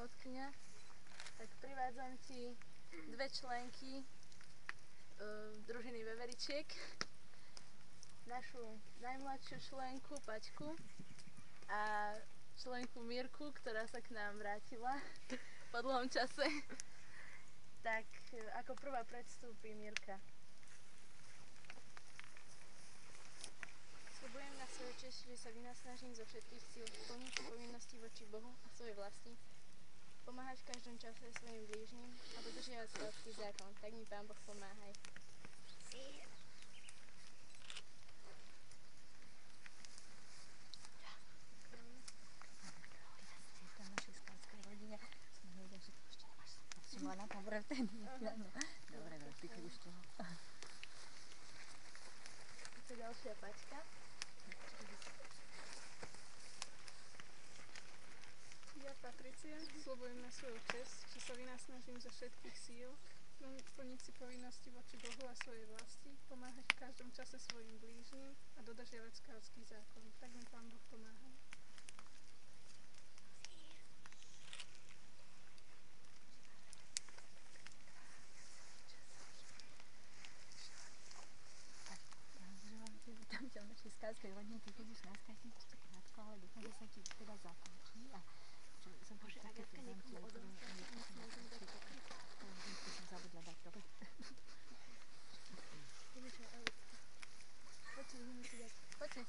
sprievodkyňa, tak privádzam ti dve členky družiny veveričiek. Našu najmladšiu členku Paťku a členku Mirku, ktorá sa k nám vrátila po dlhom čase. Tak ako prvá predstúpi Mirka. Sľubujem na svoju česť, že sa vynasnažím zo všetkých síl splniť povinnosti voči Bohu a svojej vlasti, pomáhať v každom čase svojim blížnym a dodržiavať svátsky zákon. Tak mi Pán Boh pomáhaj. Dobre, ešte. To ďalšia Paťka. Ja, Patricia, sľubujem na svoju česť, že sa vynasnažím zo všetkých síl splniť si povinnosti voči Bohu a svojej vlasti, pomáhať v každom čase svojim blížnym a dodržiavať skátsky zákon. Tak mi Pán Boh pomáhaj. Vítam ťa v našej skátskej rodine, ty chodíš na skáte ešte krátko, ale dúfam, že sa ti teda zapáči a čo som Bože, Agatka, niekomu odovzdá, som zabudla dať, dobre? Poďte, ideme si dať. Poďte.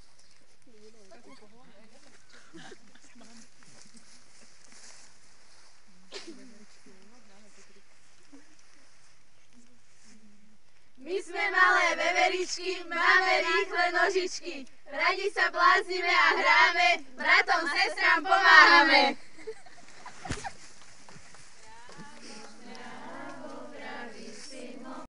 My sme malé veveričky, máme rýchle nožičky. Radi sa bláznime a hráme, bratom, sestram pomáhame.